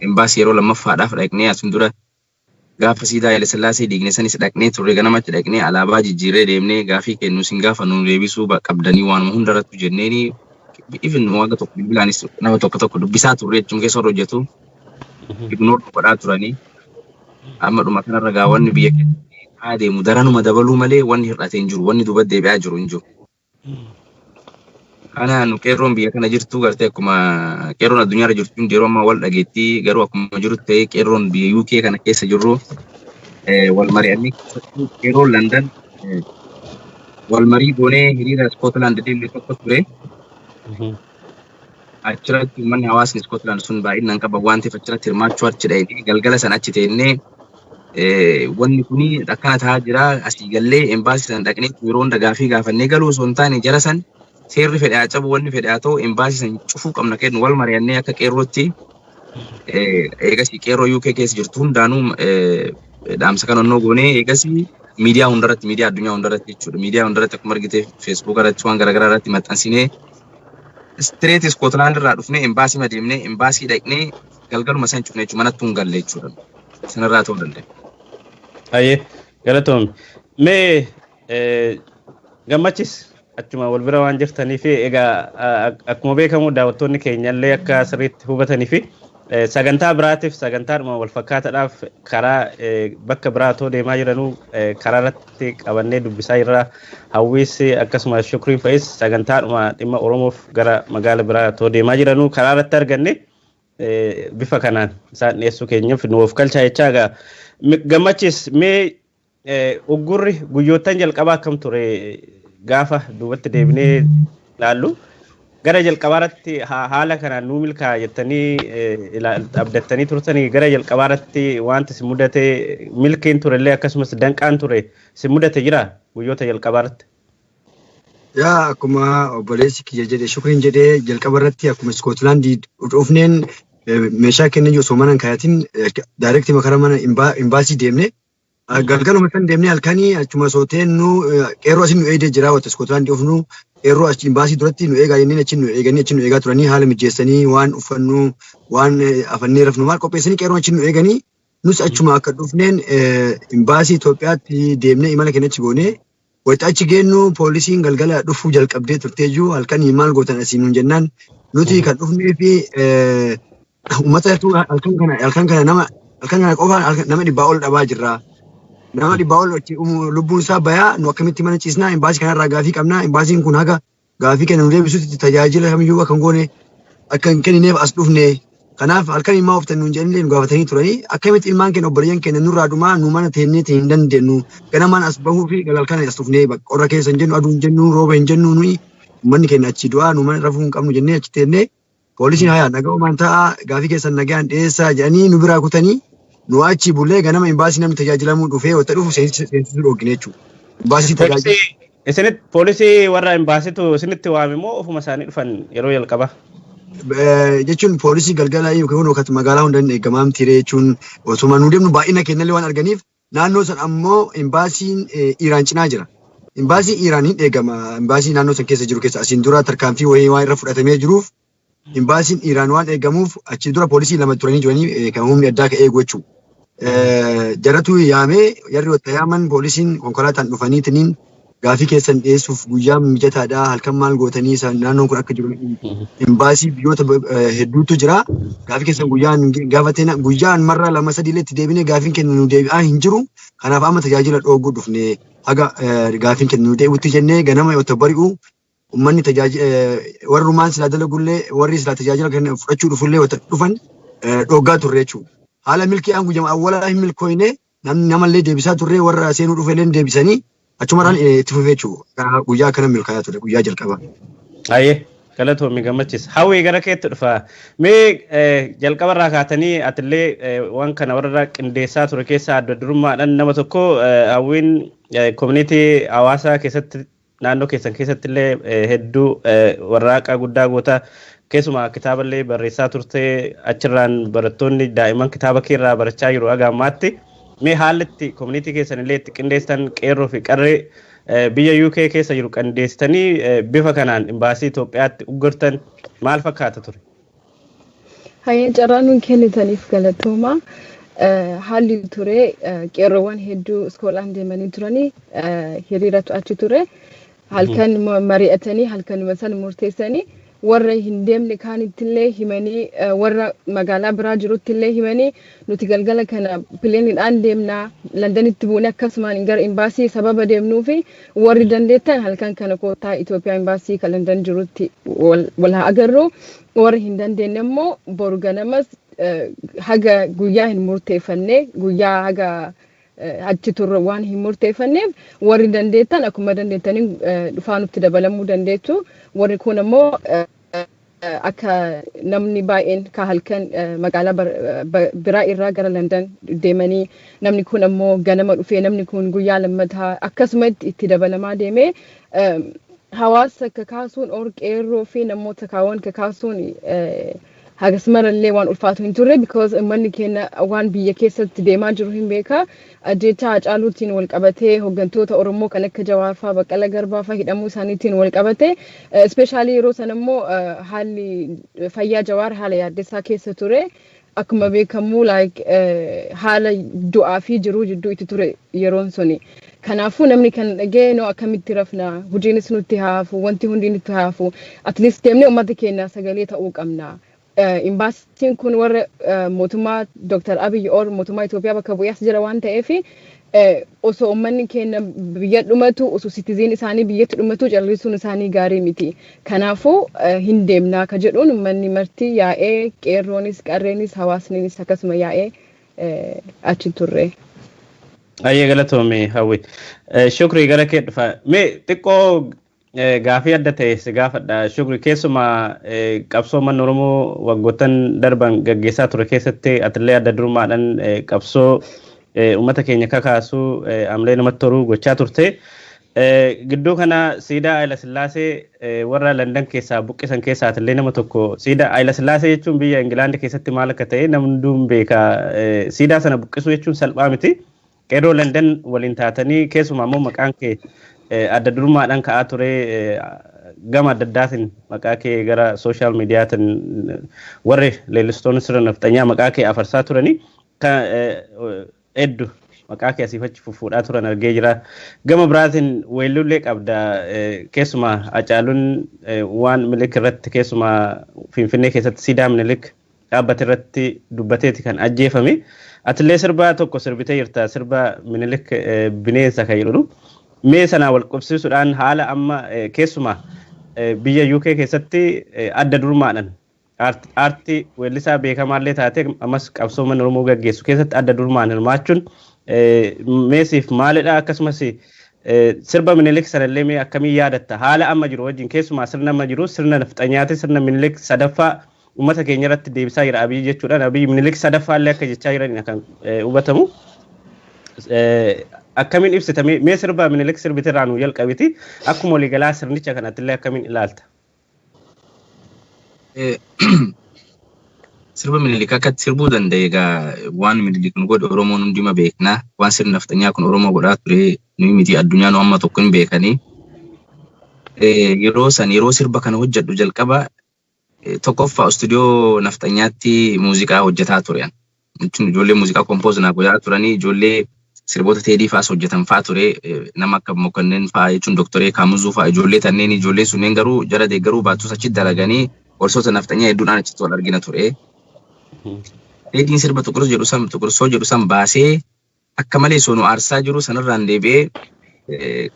embaasii yeroo lammaffaadhaaf dhaqnee asin dura gaafa siidaa Haile Sillaasee diigne sanis dhaqnee turre ganamatti dhaqnee alaabaa jijjiirree deemnee gaafii kennu sin gaafa nu deebisuu qabdanii waanuma hundarrattu jenneeni even waaqa tokko bilbilaanis nama tokko dubbisaa turre jechuun keessa hojjetu ignoor godhaa turanii amma dhuma kanarra gaawwanni biyya keessa adeemu daranuma dabaluu malee wanni hir'atee hin jiru wanni duuba deebi'aa jiru hin jiru. Kanaan qeerroon biyya kana jirtu gartee akkuma qeerroon addunyaarra jirtu yeroo ammaa wal dhageettii garuu akkuma jirutti ta'ee qeerroon biyya UK kana keessa jirru wal mari'annee qeerroon London wal marii goonee hiriira Scotland deemnee tokko ture. Achirratti uummanni hawaasni Scotland sun baay'inaan qaba waan ta'eef achirratti hirmaachuu achi dhaqnee galgala sana achi teennee wanni kuni akkana ta'aa jira asii gallee embaasii sana dhaqnee yeroo hunda gaafii gaafannee galuu osoo hin taane jara san seerri fedhaa cabu wanni fedhaa ta'u embaasii san cufuu qabna kennu wal mari'annee akka qeerrootti eegasii qeerroo UK keessa jirtu hundaanuu dhaamsa kan onnoo goonee eegasii miidiyaa hundarratti miidiyaa addunyaa hundarratti jechuudha miidiyaa hundarratti akkuma argite Facebook irratti waan garaagaraa irratti maxxansinee street Scotland irraa dhufnee embaasii madeemnee embaasii dhaqnee galgaluma san cufnee jechuudha manatti hin galle jechuudha sanarraa ta'uu danda'a. Ayyee galatoomii mee gammachis achuma wal bira waan jirtanii fi egaa akkuma beekamu daawwattoonni keenyallee akka sirriitti hubatanii fi sagantaa biraatiif sagantaadhuma wal fakkaataadhaaf karaa bakka biraatoo deemaa jiranuu karaa irratti qabannee dubbisaa jirra hawwiisi akkasumas shukriin fa'is sagantaadhuma dhimma Oromoof gara magaala biraatoo deemaa jiranuu karaa irratti arganne bifa kanaan isaan dhiyeessuu keenyaaf nuuf galchaa jechaa egaa gammachis mee uggurri guyyoottan jalqabaa akkam ture gaafa duubatti deebinee laallu gara jalqabaarratti haala kanaan nuu milkaa jettanii abdattanii turtanii gara jalqabaarratti wanti si mudate milkiin turellee akkasumas danqaan ture si mudate jira guyyoota jalqabaarratti. Yaa akkuma obboleessi kiyya jedhe shukriin jedhee jalqabaarratti akkuma Scotland dhufneen meeshaa kennee osoo mana hin kaayatin daayirektii makara mana imbaasii deemne galgaluma san deemnee halkanii achuma sooteennu qeerroo asin nu eegdee jira wata Scotland dhufnu qeerroo achi imbaasii duratti nu eegaa jenneen achi nu eegaa turanii haala mijeessanii waan uffannu waan afannee rafnu maal qopheessanii qeerroon achi nu eeganii nus achuma akka dhufneen imbaasii Itoophiyaatti deemnee imala keenya achi goonee wayita achi geennu poolisiin galgala dhufuu jalqabdee turteeyyuu halkanii maal gootan asiin nuun jennaan nuti kan dhufnee fi uummata halkan kana qofaan nama dhibbaa ol dhabaa jirra. Nama dhibbaa ol lubbuun isaa bayaa nu akkamitti mana ciisnaa imbaasii kanarraa gaafii qabnaa imbaasiin kun haga gaafii kenna nu deebisutti tajaajila kamiyyuu akka hin goone akka hin kennineef as dhufne kanaaf halkan immoo oftan nuun jedhanii nu gaafatanii turanii akkamitti ilmaan keenya obboleeyyan keenya nurraa dhumaa nu mana teennee hin dandeenyu ganamaan as bahuu fi halkan as dhufnee qorra keessa hin jennu aduu hin jennu rooba hin jennu nuyi uummanni keenya achi du'aa nu mana rafuu hin qabnu jennee achi teennee poolisiin hayaa naga'umaan ta'a gaafii keessan nagaan dhiyeessaa jedhanii nu biraa kutanii nu achi bullee ganama imbaasii namni tajaajilamuu dhufee wata dhufu seensisuu dhoogine jechuudha. Imbaasii tajaajila. Isinitti poolisii warra imbaasiitu isinitti waame moo ofuma isaanii dhufan yeroo jalqaba? Jechuun poolisii galgala yookiin wakati magaalaa hundaan eegamaa tiree jechuun osuma nu deemnu baay'ina kennallee waan arganiif naannoo san ammoo imbaasiin Iraan cinaa jira. Imbaasii Iraaniin eegama. Imbaasii naannoo san keessa jiru keessa asiin dura tarkaanfii wayii waan irra fudhatamee jiruuf imbaasiin Iraan waan eegamuuf achi dura poolisii lama turanii jiranii kan humni addaa ka'ee gochuu. Jaratu yaamee yarri wata yaaman poolisiin konkolaataan dhufaniitiniin gaafii keessan dhiyeessuuf guyyaa mijataadhaa halkan maal gootanii naannoon kun akka jiru imbaasii biyyoota hedduutu jira gaafii keessan guyyaan marra lama sadiilee itti deebinee gaafiin kennu nu deebi'aa hin jiru kanaaf amma tajaajila dhooguu dhufne haga gaafiin kennu nu deebi'utti jennee ganama yoo bari'u uummanni warrumaan silaa dalagullee warri silaa tajaajila kennu fudhachuu dhufullee wata dhufan dhooggaa turre jechuudha. Haala milkii aan guyyama awwalaa hin milkooyne namallee deebisaa turre warra seenuu dhufellee deebisanii achumarraan itti fufee jechuudha. Guyyaa akkana milkaa'aa ture guyyaa jalqaba. Ayyee galatoomii gammachis hawwii gara keetti dhufa. Mee jalqabarraa kaatanii atillee waan kana warra qindeessaa ture keessaa adda durummaadhaan nama tokko hawwiin koominiitii hawaasaa keessatti naannoo keessan keessatti illee hedduu warraaqa guddaa goota. Keessumaa kitaaballee barreessaa turte achirraan barattoonni daa'imman kitaaba keerraa barachaa jiru haga ammaatti mee haalli koominiitii keessan illee itti qindeessan qeerroo fi qarree biyya UK keessa jiru qindeessitanii bifa kanaan imbaasii Itoophiyaatti uggurtan maal fakkaata ture? Hayyee carraa nuun kennitaniif galatooma. Haalli ture qeerroowwan hedduu iskoolaan deemanii turanii hiriiratu achi ture. Halkan mari'atanii halkanuma sana murteessanii warra hin deemne kaanittillee himanii warra magaalaa biraa jiruttillee himanii nuti galgala kana pileeniidhaan deemnaa Londanitti buune akkasumaan gara imbaasii sababa deemnuufi warri dandeettan halkan kana kootaa Itoophiyaa imbaasii kan London jirutti wal haa agarru warri hin dandeenye immoo boru ganamas haga guyyaa hin murteeffanne guyyaa haga achi turre waan hin murteeffanneef warri dandeettan akkuma dandeettanii dhufaa nutti dabalamuu dandeettu warri kun immoo akka namni baay'een ka halkan magaalaa biraa irraa gara London deemanii namni kun ammoo ganama dhufee namni kun guyyaa lammataa akkasumatti itti dabalamaa deemee hawaasa kakaasuun qeerroo fi namoota kaawwan kakaasuun hagasmarallee waan ulfaatu hin turre because manni keenya waan biyya keessatti deemaa jiru hin beeka ajjeechaa Hacaaluutiin wal qabatee hooggantoota Oromoo kan akka Jawaar fa'aa Baqqalaa Garbaa fa'aa hidhamuu isaaniitiin wal qabatee especially yeroo sana immoo haalli fayyaa Jawaar haala yaaddessaa keessa ture akkuma beekamu like haala du'aa fi jiruu jidduu itti ture yeroon suni kanaafuu namni kan dhagee no akkamitti rafna hojiinis nutti haafu wanti hundi nutti haafu at least deemnee uummata keenya sagalee ta'uu qabna. Imbaasiin kun warra mootummaa Dr. Abiy or mootummaa Itoophiyaa bakka bu'ees jira waan ta'eef osoo uummanni keenya biyya dhumatu osoo citizen isaanii biyyatti dhumatu callisuun isaanii gaarii miti. Kanaafuu hin deemnaa ka jedhuun uummanni marti yaa'ee qeerroonis qarreenis hawaasnis akkasuma yaa'ee achi turre. Ayyee galatoomii hawwi. Shukrii gara kee dhufa. Mee xiqqoo gaafii adda ta'e si gaafadha shukri keessumaa qabsoo manni Oromoo waggoottan darban gaggeessaa ture keessatti atillee adda durummaadhaan qabsoo uummata keenya kakaasuu amlee namatti toruu gochaa turte gidduu kana siidaa Haayila Sillaasee warra London keessaa buqqisan keessaa atillee nama tokko siidaa Haayila Sillaasee jechuun biyya Ingilaandi keessatti maal akka ta'e namni hunduun beeka siidaa sana buqqisuu jechuun salphaa miti qeerroo London waliin taatanii keessumaa immoo maqaan kee adda durummaadhaan ka'aa ture gama adda addaatiin maqaa kee gara sooshaal miidiyaatiin warri leellistoonni sirna nafxanyaa maqaa kee afarsaa turanii hedduu maqaa kee asiifachi fuudhaa turan argee jira. Gama biraatiin weellullee qabda keessumaa Hacaaluun waan Minilik irratti keessumaa Finfinnee keessatti siidaa Minilik dhaabbate irratti dubbateeti kan ajjeefame. Atillee sirbaa tokko sirbitee jirta sirba Minilik bineensa kan jedhu. Mee sana wal qabsiisuudhaan haala amma keessumaa biyya UK keessatti adda durummaadhaan aartii weellisaa beekamaallee taatee ammas qabsoo manni Oromoo gaggeessu keessatti adda durummaan hirmaachuun meesiif maalidha akkasumas sirba Minilik sanallee mee akkamii yaadatta haala amma jiru wajjin keessumaa sirna amma jiru sirna nafxanyaati sirna Minilik sadaffaa uummata keenya irratti deebisaa jira Abiy jechuudhaan Abiy Minilik sadaffaallee akka jechaa jiran kan hubatamu. Akkamiin ibsita mee sirba Minilik sirbite irraa nuu jalqabiti akkuma waliigalaa sirnicha kanattillee akkamiin ilaalta? Sirba Minilik akkatti sirbuu danda'e egaa waan Minilik nu godhe Oromoon hunduma beekna waan sirni nafxanyaa kun Oromoo godhaa ture nuyi miti addunyaan amma tokko hin beekanii yeroo sirba kana hojjedhu jalqaba tokkoffaa istuudiyoo nafxanyaatti muuziqaa hojjetaa turan. Ijoollee muuziqaa kompooz naa godhaa turanii ijoollee sirboota teedii fa'aas hojjetan fa'aa ture nama akka Mokonnin fa'aa jechuun Doktoree Kaamuzuu fa'aa ijoollee tanneen ijoolleen sunneen garuu jara deeggaruu baattus achi dalaganii gosoota nafxanyaa hedduudhaan achitti wal argina ture. Teediin sirba Tuqursoo jedhu san baasee akka malee soonu aarsaa jiru sanarraan deebi'ee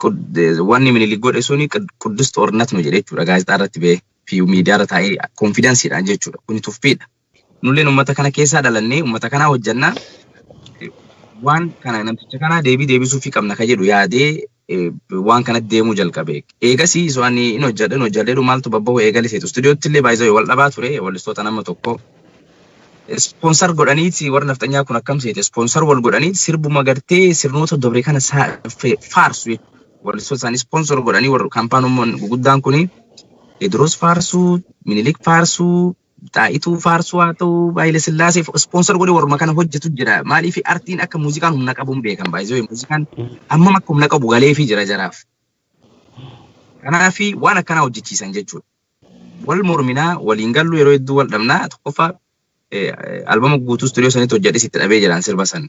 wanni Minilik godhe suni Quddus Xoornat nu jedhe jechuudha gaazexaa irratti ba'ee fi miidiyaa irra taa'ee konfidansiidhaan jechuudha kuni tuffiidha. Nulleen uummata kana keessaa dhalannee uummata kanaa hojjannaa waan kana namticha kana deebisuu fi qabna ka jedhu yaadee waan kanatti deemuu jalqabe. Eegasii waan inni hojjedhu maaltu babbahu eegaliseetu istuudiyootti illee baay'ee wal dhabaa ture wallistoota nama tokko. Sponsor godhaniiti warra nafxanyaa kun akkam seete sponsor wal godhaniiti sirbuma gartee sirnoota dobre kana faarsu wallistoota isaanii sponsor godhanii warra kaampaanummaan guguddaan kuni Edros faarsuu Minilik faarsuu Taa'ituu faarsuu haa ta'u Haayile Sillaasee sponsor godhee warra kana hojjetu jira. Maaliif aartiin akka muuziqaan humna qabuun beekan baay'ee muuziqaan amma akka humna qabu galee fi jira jaraaf. Kanaaf waan akkanaa hojjechiisan jechuudha. Wal morminaa waliin gallu yeroo hedduu wal dhabnaa tokkoffaa albama guutuu studio sanitti hojjedhe sitti dhabee jiran sirba san.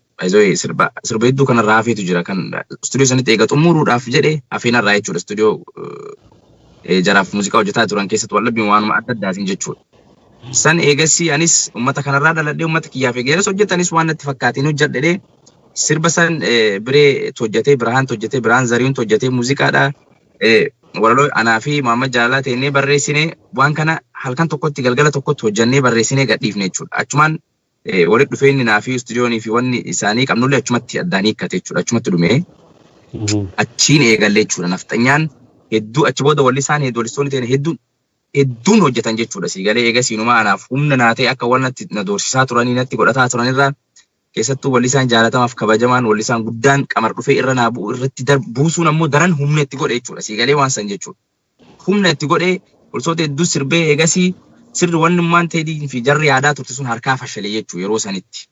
Sirba hedduu kanarraa hafeetu jira kan studio sanitti eega xumuruudhaaf jedhe hafeenarraa jechuudha studio jaraaf muuziqaa hojjetaa turan keessatti wallabbiin waanuma adda addaatiin jechuudha. San eegasii anis uummata kanarraa dhaladhee uummata kiyyaaf eegeeras hojjetanis waan natti fakkaatiin hojjedhee sirba san biree hojjetee biraan zariin hojjetee muuziqaadha. Walaloo anaa fi Muhammad Jaalalaa ta'ee barreessinee waan kana halkan tokkotti galgala tokkotti hojjannee barreessinee gadhiifne jechuudha. Achumaan walitti dhufeenyi naa fi istuudiyoonii fi wanni isaanii qabnullee achumatti addaan hiikkate jechuudha. Achumatti dhumee achiin eegalle jechuudha. Nafxanyaan hedduu achi booda walli isaan walistoonni ta'an hedduun hojjetan jechuudha. Siigalee eegasiinuma anaaf humna naa ta'e akka wannatti na doorsisaa turanii natti godhataa turanirraa keessattuu walli isaan jaalatamaaf kabajamaan walli isaan guddaan qamar dhufee irra naa bu'u irratti buusuun ammoo daran humna itti godhe jechuudha. Siigalee waan san jechuudha. Humna itti godhee olsoota hedduu sirbee eegasii sirri wannummaan ta'ee fi jarri yaadaa turte sun harkaa fashalee jechuudha yeroo sanitti.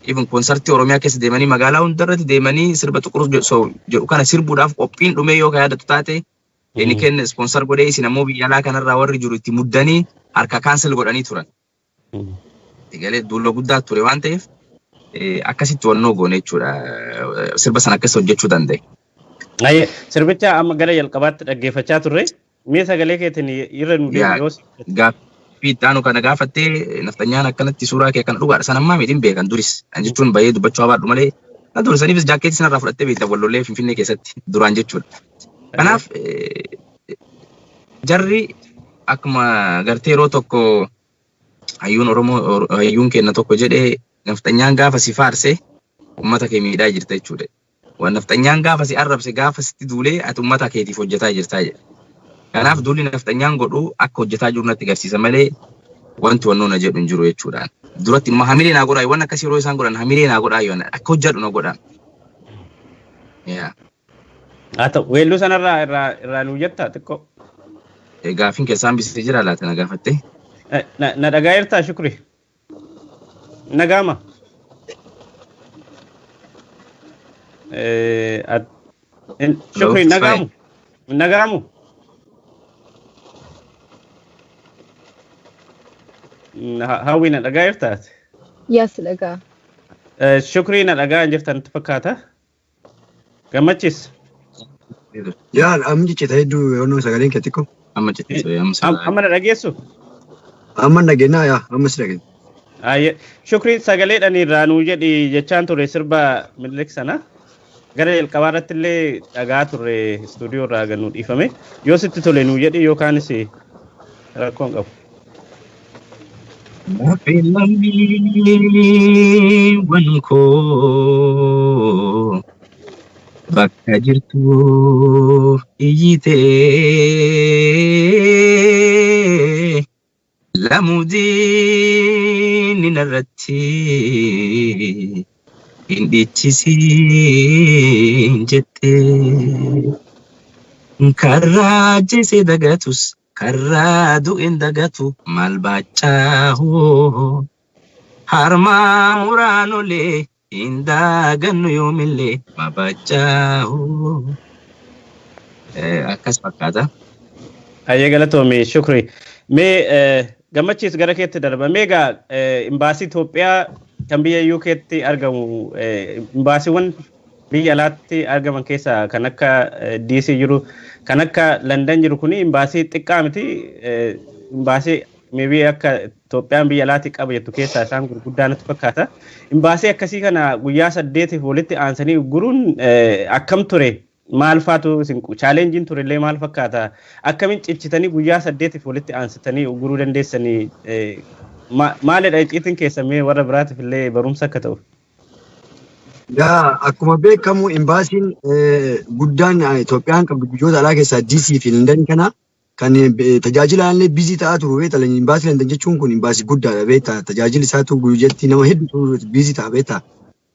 Even konsartii Oromiyaa keessa deemanii magaalaa hundarratti deemanii sirba Xuqur jedhu kana sirbuudhaaf qophiin dhumee yoo yaadatu taate inni kenna sponsor godhee isin ammoo biyya alaa kanarraa warri jiru itti muddanii harka kaansel godhanii turan. Siigalee duulla guddaa ture waan ta'eef akkasitti wannoo goone jechuudha. Sirba sana akkas hojjechuu danda'e. Sirbicha amma gara jalqabaatti dhaggeeffachaa turre mee sagalee keetiin irra nu deemu gaaffii ittaanu kana gaafattee Nafxanyaan akkanatti suuraa kee kana dhugaadha. San ammaa miidhin beekan duris jechuun baay'ee dubbachuu habaadhu malee na durisaniifis jaakkeetii sanarraa fudhattee beekta wallollee Finfinnee keessatti duraan jechuudha. Kanaaf jarri akkuma gartee yeroo tokko hayyuun Oromoo hayyuun kenna tokko jedhee Nafxanyaan gaafa si faarse uummata kee miidhaa jirta jechuudha. Waan Nafxanyaan gaafa si arrabse gaafa sitti duulee ati uummata keetiif hojjetaa jirtaa jedha. Kanaaf duulli Nafxanyaan godhu akka hojjetaa jiru natti agarsiisa malee wanti wannoo na jedhu hin jiru jechuudha. Duratti nama hamilee naa godhaa waan akkasii yeroo isaan godhan hamilee naa godhaa yoo akka hojjedhu na godhaa. Haa ta'u weelluu sanarraa irraa nuu jettaa xiqqoo. Gaaffiin keessaan bisee jira laata na gaafatte. Na dhagaa'eertaa Shukri. Nagama. Shukri nagamu. Nagamu. Hawwi na dhagaa'eertaa? Yes, dhagaa. Shukri na dhagaa'an jirtan fakkaata? Gammachis? Yaa amma jecha hedduu yoonoo sagaleen kee xiqqoo. Amma jecha amma na dhageessu? Amma dhageenyaa yaa amma si dhageenya. Shukri sagaleedhaan irraa nuu jedhi jechaan ture sirba Minilik sana gara jalqabaa irratti illee dhagaa turre istuudiyoo irraa gannuu dhiifame yoo sitti tole nuu jedhi yookaanis rakkoon qabu. Wankoo bakka jirtu iyyitee lamuudin narratti indichisiin jettee karraa jese dagatus karraa du'in dagatu maal baachahoo harmaa muraanolee indaagannu yoomillee maal baachahoo akkas fakkaata. Ayyee galatoomii Shukri. Mee Gammachis gara keetti darba. Mee egaa imbaasii Itoophiyaa kan biyya UK'tti argamu imbaasiiwwan biyya alaatti argaman keessaa kan akka DC jiru kan akka London jiru kuni imbaasii xiqqaa miti. Imbaasii maybe akka Itoophiyaan biyya alaatti qaba jettu keessaa isaan gurguddaa natti fakkaata. Imbaasii akkasii kana guyyaa 8 walitti aansanii guruun akkam ture? Maal faatu challenge turellee maal fakkaata? Akkamiin cichitanii guyyaa 8 walitti aansitanii guruu dandeessanii maalidha icciitiin keessa mee warra biraatiif illee barumsa akka ta'u? Yaa akkuma beekamu imbaasiin guddaan Itoophiyaan qabdu biyyoota alaa keessaa DC fi London kana kan tajaajilaallee bizii ta'aa turu beekta. Imbaasii London jechuun kun imbaasii guddaadha beekta. Tajaajili isaatu guyyaatti nama hedduu bizii ta'a beekta.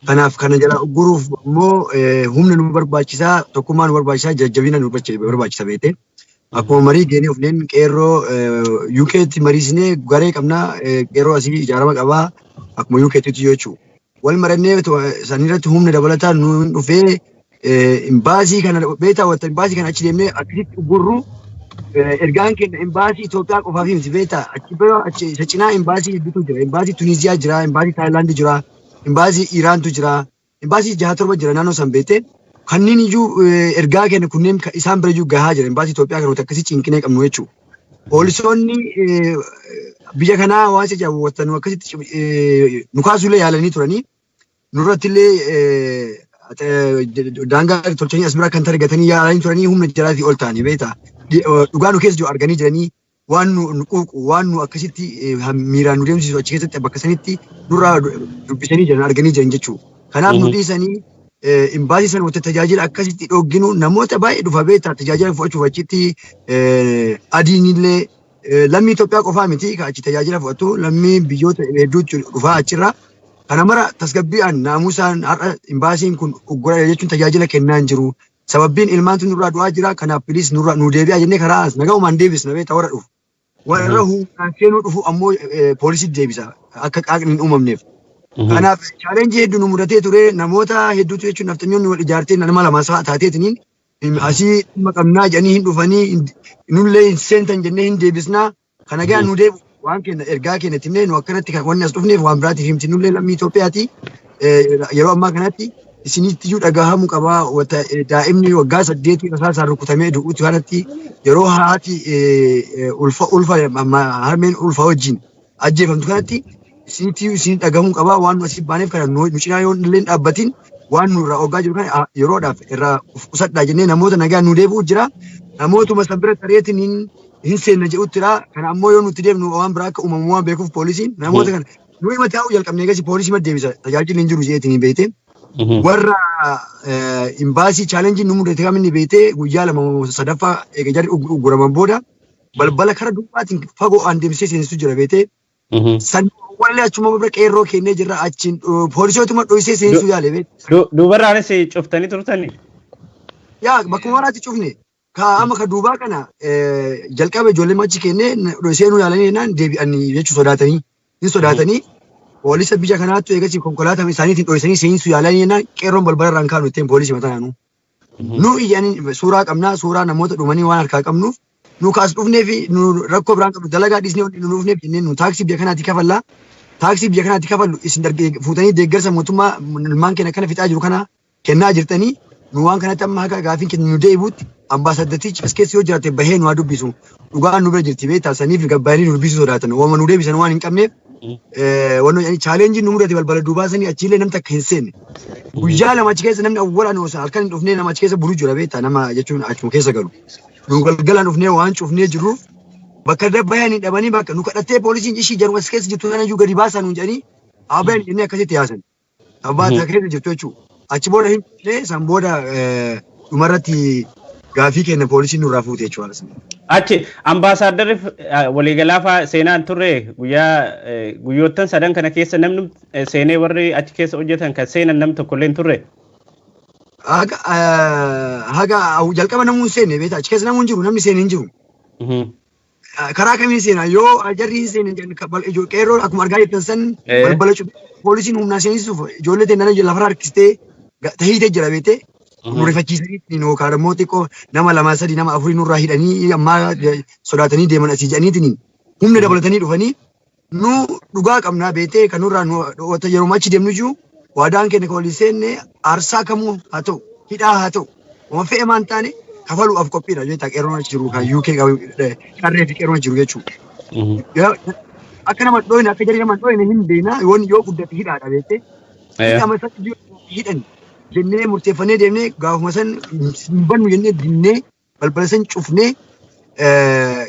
Kanaaf kana jala guruuf immoo humna nu barbaachisaa tokkummaa nu barbaachisaa jajjabina nu barbaachisa beekte. Akkuma marii geenee ofneen qeerroo UK'tti mariisinee garee qabnaa qeerroo asii ijaarama qabaa akkuma UK'tti jechuudha. Wal marannee sanirratti humna dabalataa nu dhufee imbaasii kana beektaa wanta imbaasii kana achi deemnee akkasitti gurru ergaan keenya imbaasii Itoophiyaa qofaaf miti beektaa achi bira achi isa cinaa imbaasii hedduutu jira imbaasii Tuniiziyaa jira imbaasii Taayilaandi jira imbaasii Iraantu jira imbaasii 6-7 jira naannoo san beektee kanneen iyyuu ergaa keenya kunneen isaan bira iyyuu gahaa jira imbaasii Itoophiyaa kan akkasii cinqinee qabnu jechuudha. Poolisoonni biyya kanaa waan isa jaawwatan akkasitti nu kaasuullee yaalanii turanii nurratti illee daangaa tolchanii as bira kan targatanii yaalanii turanii humna jalaatii ol ta'anii beektaa. Dhugaa nu keessa jiru arganii jiranii waan nu quuqu waan nu akkasitti miiraan nu deemsisu achi keessatti bakka sanitti nurraa dubbisanii jiran arganii jiran jechuudha. Kanaaf nu dhiisanii imbaasii sana wanta tajaajila akkasitti dhogginu namoota baay'ee dhufa beektaa tajaajila fudhachuuf achitti adiinillee lammii Itoophiyaa qofaa miti kan achi tajaajila fudhatu lammii biyyoota hedduutti dhufaa achirraa. Kana mara tasgabbiidhaan naamusaan har'a imbaasiin kun uggura jechuun tajaajila kennaa hin jiru. Sababbiin ilmaantu nurraa du'aa jira kanaaf bilis nurraa nu deebi'a jennee karaa as nagaumaan deebisna beektaa warra dhufu. Warra huumaan seenuu dhufu ammoo poolisiitti deebisa akka qaaqni hin uumamneef. Kanaaf chaalenjii hedduu nu mudatee ture namoota hedduutu jechuun naftanyoonni wal ijaartee nama lama taateetiniin asii dhimma qabnaa jedhanii hin dhufanii nullee hin seentan jennee hin deebisnaa kana gaa nu deebi'u. Waan keenya ergaa keenya timnee nu akkanatti wanni as dhufneef waan biraatiif himti nullee lammii Itoophiyaati yeroo ammaa kanatti isinitti iyyuu dhagahamuu qabaa daa'imni waggaa 8 rasaasaan rukutamee du'uutti kanatti yeroo haati harmeen ulfa wajjin ajjeefamtu kanatti isinitti iyyuu isin dhagahamuu qabaa waan nu asii baaneef kana nu cinaa yoo illee dhaabbatin waan nu irraa hoggaa jiru kana yeroodhaaf irraa qusadhaa jennee namoota nagaan nu deebi'u jira namootuma san bira tareetiin hin seenna jedhuttira kana ammoo yoo nuti deemnu waan biraa akka uumamu waan beekuuf poolisiin namoota kana nu hima taa'uu jalqabnee gasi poolisii maddeebisa tajaajilli hin jiru jeetiin beekte warra imbaasii chaalenjii nu mudate kam inni beekte guyyaa 2-3 eega jarri ugguraman booda balbala kara duubaatiin fagoo aan deemsee seensisu jira beekte san wallee achuma bira qeerroo kennee jirra achiin poolisootuma dhoysee seensisuu yaale beekte duubarraanis cuftanii turtanii yaa bakkuma waraatti cufne Amma ka duubaa kana jalqaba ijoollee machi kennee seenuu yaalanii jennaan deebi'anii jechuu sodaatanii hin sodaatanii poolisa biyya kanaattu eegasii konkolaataa isaaniitiin dhoysanii seensisuu yaalanii jennaan qeerroon balbala irraan kaanu ittiin poolisii mataa naannoo. Nu iyyanii suuraa qabnaa suuraa namoota dhumanii waan harkaa qabnuuf nu kaas dhufnee fi nu rakkoo biraan qabnu dalagaa dhiisnee nu dhufneef jennee nu taaksii biyya kanaatti kafallaa taaksii biyya kanaatti kafallu isin fuutanii deeggarsa mootummaa ilmaan keenya kana fixaa jiru kana kennaa jirtanii nu waan kanatti amma haga gaafiin keenya nu deebi'utti ambaasaddatichi as keessa yoo jiraate bahee nu haa dubbisu dhugaan nu bira jirti beektaa saniif gabbaanii nu dubbisuu sodaatan waama nu deebisan waan hin qabneef wanno chaalenjiin nu mudate balbala duubaa sanii achiillee namni takka hin seenne guyyaa lama achi keessa namni awwalaan osoo halkan hin dhufnee nama achi keessa buluu jira beektaa nama jechuun achuma keessa galu nu galgalaan dhufnee waan cufnee jirruuf bakka dabbayaan hin dhabanii bakka nu kadhattee poolisiin ishii jaru as keessa jirtu sana iyyuu gadi baasaa nuun jedhanii abbaan jennee akkasitti yaasan abbaa keessa jirtu jechuudha. Achi booda hin dhufne san booda dhumarratti gaafii kenna poolisiin nurraa fuute jechuudha. Achi ambaasaaddarri waliigalaa seenaan turre guyyoottan sadan kana keessa namni seenee warri achi keessa hojjetan kan seenan nam tokkollee hin turre. Haga jalqaba namuu hin seenne beektaa achi keessa namuu hin jiru namni seene hin jiru. Karaa kamiin seenaa yoo jarri hin seenne qeerroo akkuma argaa jirtan san balbala poolisiin humnaa seenisuuf ijoollee teennana lafarraa harkistee tahiitee jira beekte nu rifachiisanii yookaan immoo xiqqoo nama 2-3 nama 4 nurraa hidhanii ammaa sodaatanii deeman asii jedhaniitiin humna dabalatanii dhufanii nu dhugaa qabnaa beekte kan nurraa yeroo achi deemnu jiru waadaan keenya kan waliin seenne aarsaa kamuu haa ta'u hidhaa haa ta'u waan fe'e maan taane kafaluudhaaf qophiidha jechuudha qeerroon achi jiru kan UK qarree fi qeerroon jiru jechuudha. Akka nama dhoyne akka jarri nama dhoyne hin beekna yoo guddate hidhaadha beekte. Amma isaatti hidhan jennee murteeffannee deemnee gaafuma san hin bannu jennee dinnee balbala san cufnee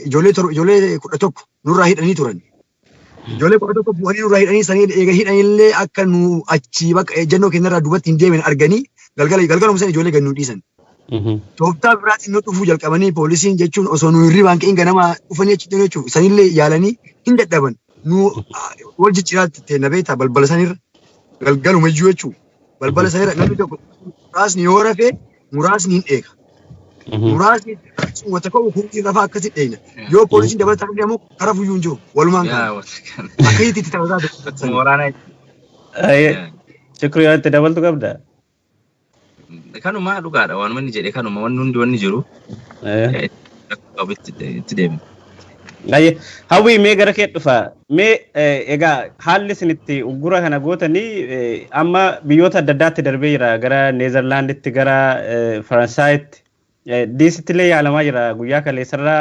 ijoollee 11 nurraa hidhanii turan. Ijoollee 11 bu'anii nurraa hidhanii sanii eega hidhanillee akka nu achi bakka ejjennoo keenyarraa duubatti hin deemen arganii galgaluma san ijoollee gad nu dhiisan. Tooftaa biraatiin nu dhufuu jalqabanii poolisiin jechuun osoo nu hirribaan ka'in ganama dhufanii achi jechuun sanillee yaalanii hin dadhaban. Nu wal jijjiiraatti teenna beektaa balbala sanirra galgaluma iyyuu jechuudha. Balbala sanirra namni tokko muraasni yoo rafee muraasni hin eega. Muraasni wanta ka'u hundi rafaa akkasitti dheeyna. Yoo poolisiin dabalataan illee ammoo karaa fuyyuu hin jiru walumaan kan. Akkasitti itti taphataa Waraana. Shukrii waan itti dabaltu qabda. Kanuma dhugaadha waan inni jedhe kanuma wanni hundi wanni jiru. itti deemna. Aye, hawwi mee gara kee dhufa. Mee egaa haalli isinitti uggura kana gootanii amma biyyoota adda addaatti darbee jira gara Neezerlaanditti gara Faransaayitti diisittilee yaalamaa jira guyyaa kaleessarraa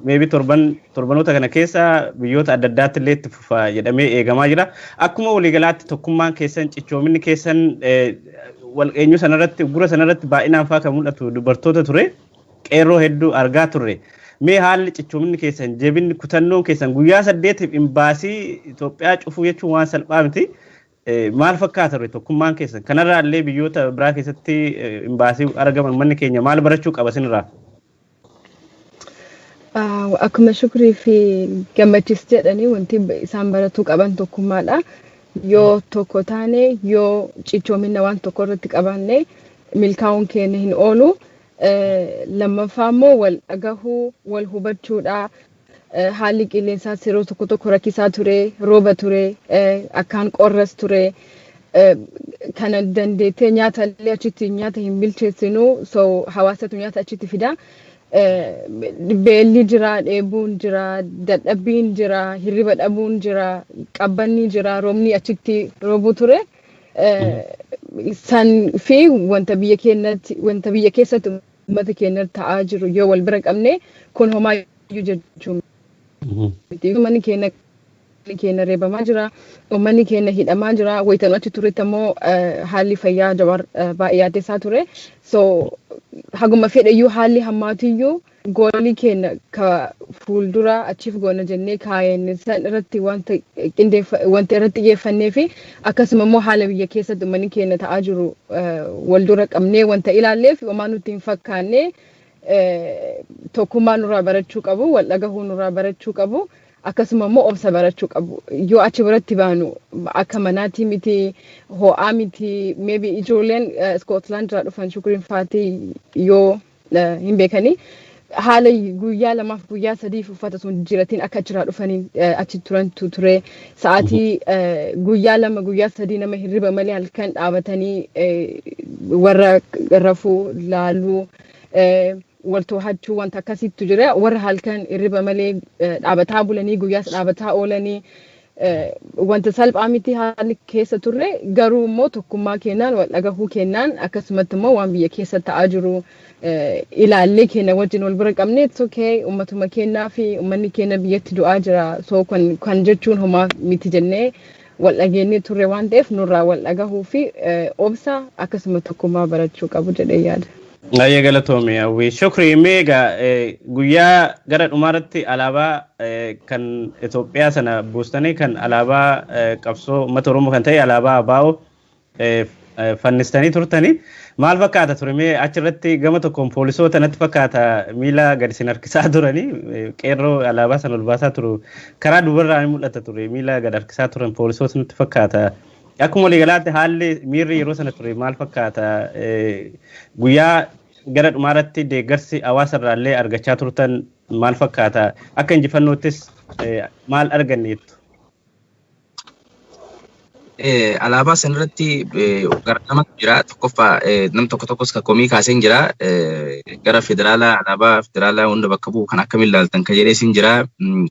meebi torbanoota kana keessa biyyoota adda addaatti illee itti fufa jedhamee eegamaa jira. Akkuma waliigalaatti tokkummaan keessan cichoominni keessan wal eenyu sanarratti uggura sanarratti baay'inaan faa kan mul'atu dubartoota ture qeerroo hedduu argaa turre. Mee haalli cichoominni keessan jabinni kutannoon keessan guyyaa 8 imbaasii Itoophiyaa cufuu jechuun waan salphaa miti. Maal fakkaata ture tokkummaan keessan kanarraa illee biyyoota biraa keessatti imbaasii argaman manni keenya maal barachuu qaba sinirraa? Akkuma shukrii fi gammachiis jedhanii wanti isaan baratuu qaban tokkummaadha. Yoo tokko taane yoo cichoomina waan tokko irratti qabanne milkaa'uun keenya hin oolu. Lammaffaa immoo wal dhagahuu wal hubachuudha. Haalli qilleensaa yeroo tokko rakkisaa ture, rooba ture, akkaan qorras ture. Kana dandeettee nyaata illee achitti nyaata hin bilcheessinu so hawaasatu nyaata achitti fida. Beelli jira, dheebuun jira, dadhabbiin jira, hirriba dhabuun jira, qabbanni jira, roobni achitti roobuu ture. San fi wanta biyya keessatti uummata keenyatti ta'aa jiru yoo wal bira qabne kun homaa iyyuu jechuun uummanni keenya reebamaa jira, uummanni keenya hidhamaa jira, wayitanu achi turetti ammoo haalli fayyaa baay'ee yaaddessaa ture. So haguma fedhayyuu haalli hammaatiyyuu goolii keenya ka fuuldura achiif goona jennee kaayenne san irratti wanta irratti xiyyeeffannee fi akkasuma immoo haala biyya keessatti uummanni keenya ta'aa jiru wal dura qabnee wanta ilaalleef homaa nutti hin fakkaanne tokkummaa nurraa barachuu qabu, wal dhagahuu nurraa barachuu qabu, akkasuma immoo obsa barachuu qabu. Yoo achi biratti baanu akka manaatti miti, ho'aa miti, maybe ijoolleen Scotland irraa dhufan shukriin faatii yoo hin beekanii haala guyyaa lamaaf guyyaa sadiif uffata sun jiratiin akka achirraa dhufanii achi turantu ture. Sa'aatii guyyaa lama guyyaa sadii nama hirriba malee halkan dhaabatanii warra rafuu laaluu wal to'achuu wanta akkasiitu jira. Warra halkan hirriba malee dhaabataa bulanii guyyaas dhaabataa oolanii wanta salphaa miti haalli keessa turre. Garuu immoo tokkummaa keenyaan wal dhagahuu keenyaan akkasumatti immoo waan biyya keessa ta'aa jiru ilaallee keenya wajjin wal bira qabne it's okay ummatuma keenyaa fi ummanni keenya biyyatti du'aa jira. So kan jechuun homaa miti jennee wal dhageenye turre waan ta'eef nurraa wal dhagahuu fi obsa akkasuma tokkummaa barachuu qabu jedhee yaada. Ayyee galatoomii hawwi shukrii meegaa guyyaa gara dhumaarratti alaabaa kan Itoophiyaa sana buustanii kan alaabaa qabsoo uummata Oromoo kan ta'e alaabaa ABO fannistanii turtanii maal fakkaata ture mee achirratti gama tokkoon poolisoota natti fakkaata miila gadi sin harkisaa turanii qeerroo alaabaa sana ol baasaa turu karaa dubarraa ni mul'ata ture miila gadi harkisaa turan poolisoota natti fakkaata. Akkuma waliigalaatti haalli miirri yeroo sana ture maal fakkaata guyyaa gara dhumaarratti deeggarsi hawaasarraa illee argachaa turtan maal fakkaata akka injifannoottis maal arganneettu? Alaabaa sanarratti gara namatu jira tokkoffaa nam tokkos ka komii kaaseen jira gara federaalaa alaabaa federaalaa hunda bakka bu'u kan akkamiin ilaaltan ka jedhee sin jira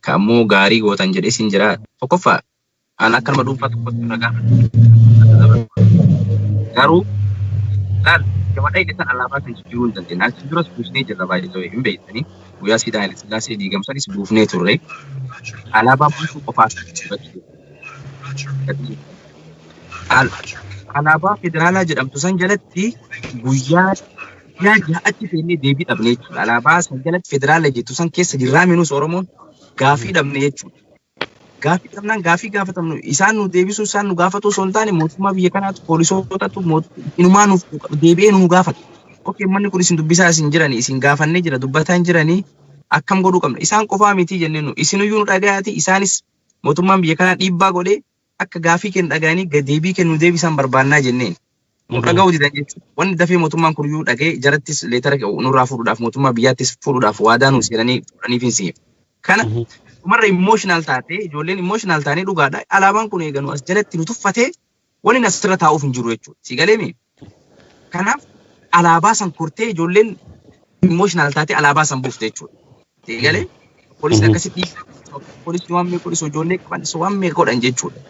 ka ammoo gaarii gootan jedhee sin jira tokkoffaa an akka nama dhuunfaa tokkotti ragaa garuu laal gabadha hidhatan alaabaa kan jijjiiruu hin dandeenye achi duras buusnee jirra baay'ee hin beektanii guyyaa siidaa Haile Sillaasee diigamsanis buufnee turre alaabaa buusuu qofaas alaabaa federaalaa jedhamtu san jalatti guyyaa achi feennee deebii dhabne jechuudha. Alaabaa san jalatti federaalaa jettu san keessa jirraa minus Oromoon gaafii dhabne jechuudha. Gaafii dhabnaan gaafii gaafatamnu isaan nu deebisuu isaan nu gaafatu osoo hin taane mootummaa biyya kanaatu poolisootatu inumaa nuuf deebi'ee nu gaafatu. Okey manni kun isin dubbisaa isin jiranii isin gaafannee jira dubbataa hin jiranii akkam godhuu qabna. Isaan qofaa miti jennee nu isinuyyuu nu dhagayaati isaanis mootummaan biyya kanaa dhiibbaa godhee akka gaafii kennu dhagaanii deebii kennu deebisan barbaannaa jenneen. Nu dhaga'uu didan jechuudha. Wanni dafee mootummaan kun iyyuu dhagee jarattis leetara nurraa fuudhuudhaaf mootummaa biyyaattis fuudhuudhaaf waadaa nu seenanii fudhaniif hin siif. Kana dhumarra emotional taatee ijoolleen emotional taanee dhugaadha. Alaabaan kun eeganu as jalatti nu tuffatee wanni asirra taa'uuf hin jiru jechuudha. Si galeemi? Kanaaf alaabaa san kurtee ijoolleen emotional taate alaabaa san buufte jechuudha. Eegalee poolisiin akkasitti poolisii waan meeqa godhe ijoollee qaban waan meeqa godhan jechuudha.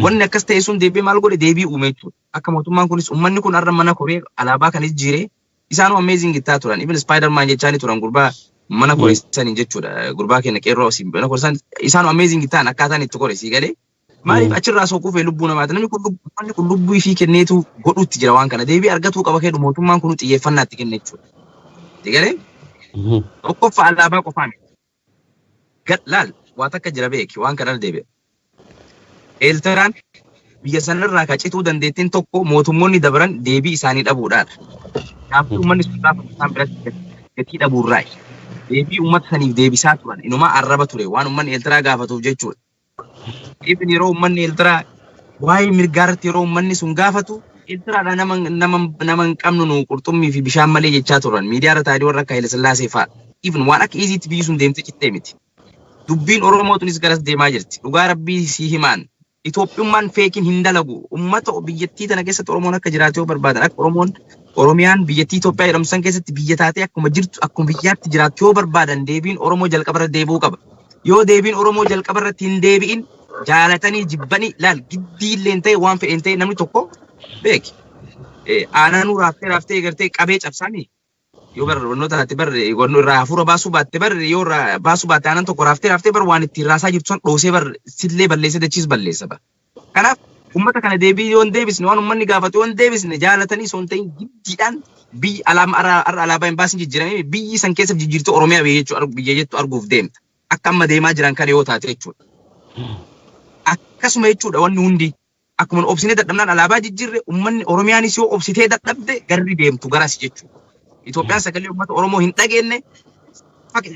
Wanni akkas ta'e sun deebii maal godhe deebii uume jechuudha. Akka mootummaan kunis uummanni kun har'a mana koree alaabaa kan jijjiiree isaanuu amazing gittaa turan. Even Spider-Man jechaani turan gurbaa mana koree saniin jechuudha. Gurbaa keenya qeerroo mana koree san isaanuu amazing gittaan akkaataan itti godhe sii galee. Maaliif achirraa soquuf lubbuu namaati namni kun lubbuu fi kenneetu godhuutti jira waan kana deebii argatuu qaba kedhu mootummaan kun xiyyeeffannaa itti kenne jechuudha. Sii galee tokkoffaa alaabaa qofaan gad laal waan akka jira beeki waan kana deebi'a. Eeltiraan biyya sanarraa kacituu dandeettiin tokko mootummoonni dabaran deebii isaanii dhabuudhaadha. Kanaafuu uummanni sun gaafa isaan biratti gatii dhabuurraa deebii uummata saniif deebisaa turan inumaa arraba ture waan uummanni Eeltiraa gaafatuuf jechuudha. Even yeroo uummanni Eeltiraa waa'ee mirgaarratti yeroo uummanni sun gaafatu Eeltiraadha nama hin qabnu nu qurxummii fi bishaan malee jechaa turan miidiyaa irra taa'anii warra akka Haile Sillaasee fa'a. Even waan akka iziitti biyyi sun deemtee cittee miti. Dubbiin Oromootunis garas deemaa jirti. Dhugaa rabbii sii himaan. Itoophiyummaan feekiin hin dalagu. Uummata biyyattii tana keessatti Oromoon akka jiraatu yoo barbaadan akka Oromiyaan biyyattii Itoophiyaa jedhamsan keessatti biyya taatee akkuma jirtu akkuma biyyaatti jiraatu yoo barbaadan deebiin Oromoo jalqabarra deebi'uu qaba. Yoo deebiin Oromoo jalqabarratti hin deebi'in jaalatanii jibbanii laal giddiilleen ta'e waan fedhen ta'e namni tokko beeki. Aananuu raaftee gartee qabee cabsaanii yoo barnoota taate irraa hafuura baasuu baatte yoo baasuu baatte aanan tokko raaftee waan ittiin raasaa jirtu san dhoosee sillee balleessee dachiis balleessa. Kanaaf uummata kana deebii yoo hin deebisne waan uummanni gaafatu yoo hin deebisne jaalatanii osoo hin ta'in giddiidhaan biyyi alaabaa hin baasin jijjiiramee biyyi san keessa jijjiirtuu Oromiyaa biyya jettu arguuf deemta. Akka amma deemaa jiran kana yoo taate jechuudha. Akkasuma jechuudha wanni hundi akkuma obsinee dadhabnaan alaabaa jijjiirre uummanni Oromiyaanis yoo obsitee dadhabde garri deemtu garas jechuudha. Itoophiyaan sagalee uummata Oromoo hin dhageenye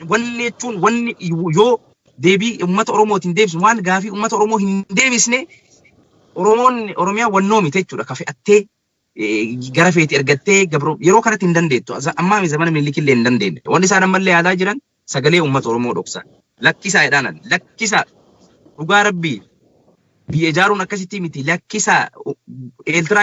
wanni jechuun wanni yoo deebii uummata Oromootiin deebisu waan gaafii uummata Oromoo hin deebisne Oromiyaa wannoo miti jechuudha. Ka fe'attee gara feeti ergattee yeroo kanatti hin dandeettu. Ammaa zamana Minilikillee hin dandeenye. Wanni isaan ammallee yaadaa jiran sagalee uummata Oromoo dhoksaa. Lakkisaa jedhaan lakkisaa dhugaa rabbii biyya ijaaruun akkasitti miti lakkisaa Eeltiraa